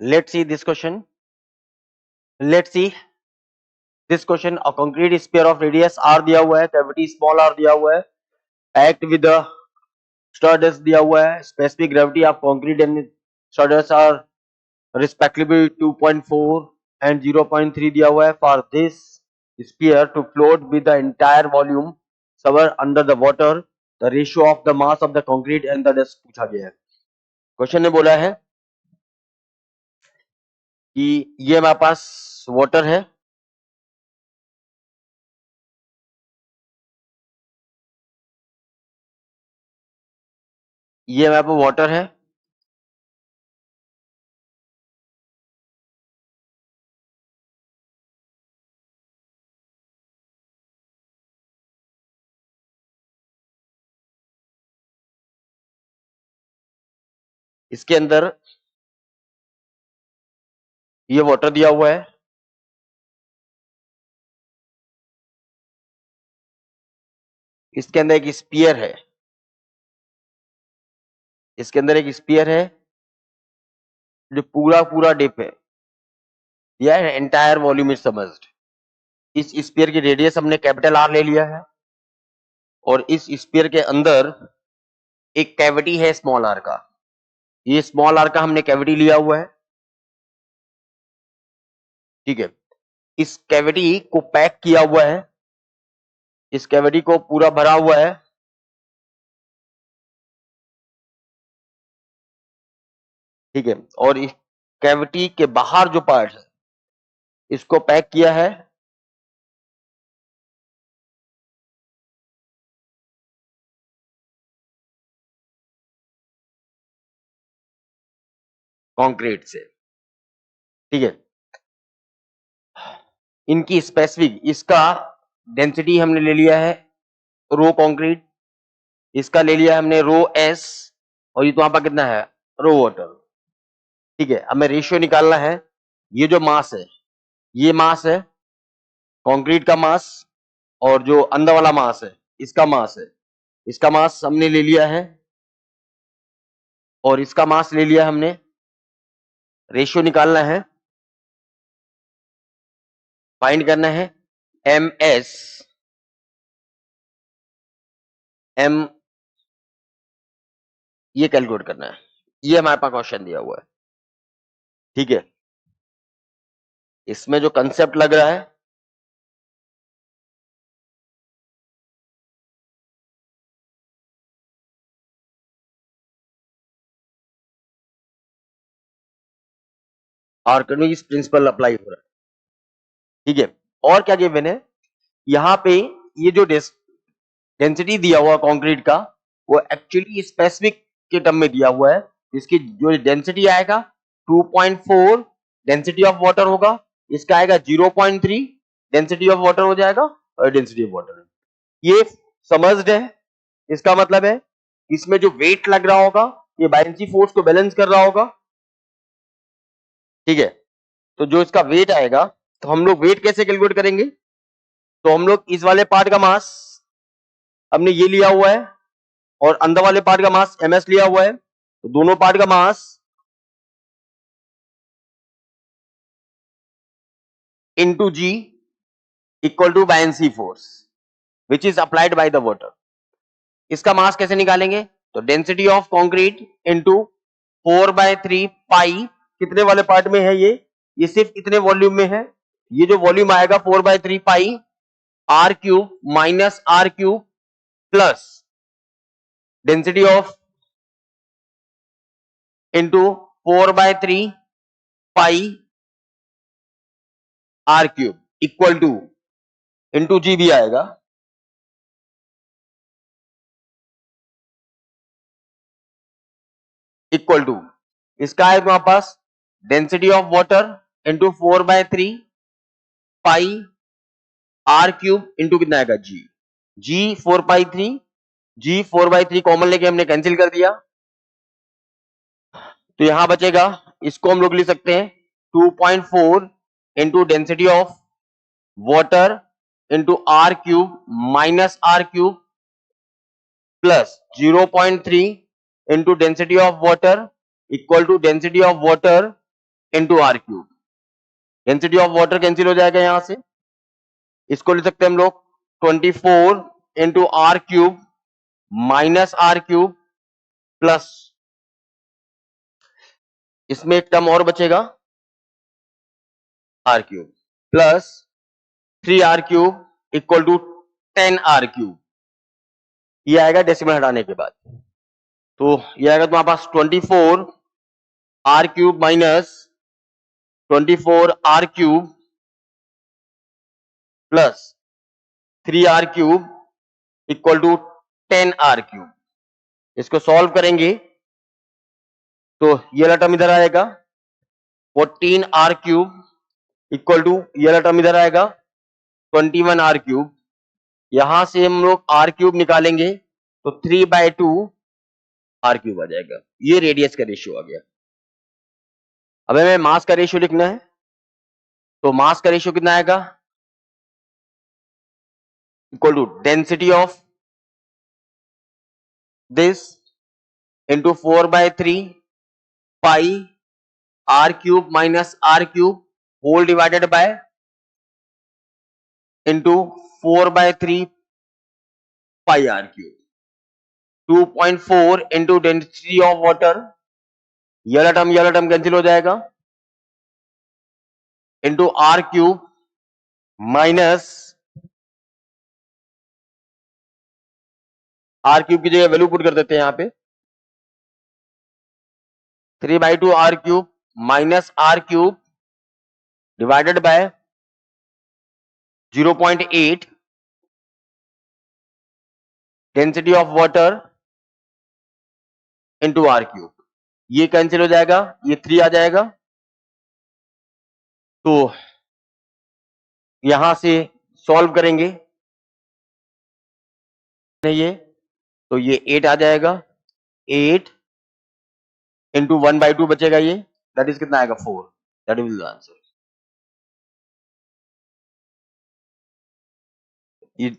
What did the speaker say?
Let's see this question. Let's see this question. A concrete sphere of radius r दिया हुआ है, cavity small r दिया हुआ है, act with the stardust दिया हुआ है, specific gravity of concrete and stardust are respectively 2.4 and 0.3 दिया हुआ है. For this sphere to float with the entire volume somewhere under the water, the ratio of the mass of the concrete and the dust पूछा गया है. Question ने बोला है कि ये हमारे पास वाटर है, ये हमारे पास वाटर है, इसके अंदर ये वाटर दिया हुआ है, इसके अंदर एक स्पीयर है, इसके अंदर एक स्पीयर है जो पूरा पूरा डिप है, यह एंटायर वॉल्यूम इज समझड. इस स्पीयर की रेडियस हमने कैपिटल आर ले लिया है और इस स्पीयर के अंदर एक कैविटी है स्मॉल आर का. ये स्मॉल आर का हमने कैविटी लिया हुआ है, ठीक है. इस कैविटी को पैक किया हुआ है, इस कैविटी को पूरा भरा हुआ है, ठीक है. और इस कैविटी के बाहर जो पार्ट है इसको पैक किया है कंक्रीट से, ठीक है. इनकी स्पेसिफिक, इसका डेंसिटी हमने ले लिया है रो कंक्रीट, इसका ले लिया हमने रो एस, और ये तो वहां पर कितना है रो वाटर, ठीक है. हमें रेशियो निकालना है. ये जो मास है ये मास है कंक्रीट का मास, और जो अंदर वाला मास है इसका मास है. इसका मास हमने ले लिया है और इसका मास ले लिया हमने. रेशियो निकालना है, फाइंड करना है एम एस एम, ये कैलकुलेट करना है. ये हमारे पास क्वेश्चन दिया हुआ है, ठीक है. इसमें जो कंसेप्ट लग रहा है आर्किमिडीज प्रिंसिपल अप्लाई हो रहा है, ठीक है. और क्या गिवन है यहाँ पे, ये जो डेंसिटी दिया हुआ कंक्रीट का वो एक्चुअली स्पेसिफिक के टर्म में दिया हुआ है. इसकी जो डेंसिटी आएगा 2.4 डेंसिटी ऑफ वाटर होगा, इसका आएगा 0.3 डेंसिटी ऑफ वाटर हो जाएगा, और डेंसिटी ऑफ वाटर ये समझड है. इसका मतलब है इसमें जो वेट लग रहा होगा ये बायनेंसी फोर्स को बैलेंस कर रहा होगा, ठीक है. तो जो इसका वेट आएगा, तो हम लोग वेट कैसे कैलकुलेट करेंगे, तो हम लोग इस वाले पार्ट का मास हमने ये लिया हुआ है और अंदर वाले पार्ट का मास ms लिया हुआ है, तो दोनों पार्ट का mass into g equal to buoyancy force which is applied by the water. इसका मास कैसे निकालेंगे, तो density of concrete into 4/3 pi, कितने वाले पार्ट में है ये सिर्फ इतने वॉल्यूम में है. ये जो वॉल्यूम आएगा 4/3 पाई are cube minus r cube plus density of into 4/3 pi are cube equal two into जी भी आएगा, इक्वल टू इसका है तुम्हारे पास density of water into 4/3 pi are cube into कितना आएगा जी 4/3, जी 4/3 कॉमन लेके हमने कैंसिल कर दिया, तो यहां बचेगा, इसको हम लोग लिख सकते हैं 2.4 into density of water into r cube minus r cube plus 0.3 into density of water equal to density of water into r cube. Density of water cancel हो जाएगा यहां से, इसको लिख सकते हैं हम लोग 24 into r cube minus r cube plus, इसमें एक टर्म और बचेगा r cube plus 3r cube equal to 10r cube. ये आएगा डेसिमल हटाने के बाद, तो ये आएगा तुम्हारे पास 24 r cube minus 24 r cube plus 3r cube equal to 10r cube. इसको सॉल्व करेंगे तो ये वाला टर्म इधर आएगा 14r क्यूब इक्वल टू ये वाला टर्म इधर आएगा 21r क्यूब। यहां से हम लोग r क्यूब निकालेंगे तो 3/2 r क्यूब आ जाएगा। ये रेडियस का रेशियो आ गया। अब हमें मास का रेशियो लिखना है, तो मास का रेशियो कितना आएगा equal to density of this into 4/3 pi r cube minus r cube whole divided by into 4/3 pi r cube. 2.4 into density of water, ये टर्म कैंसिल हो जाएगा, into r cube minus r cube की जगह value put कर देते हैं यहां पे 3/2 r cube minus r cube divided by 0.8 density of water into r cube. ये कैंसिल हो जाएगा, ये 3 आ जाएगा, तो यहां से सॉल्व करेंगे ये, तो ये 8 आ जाएगा, 8 इंटू 1/2 बचेगा, ये दैट इज कितना आएगा 4। That is the answer. ये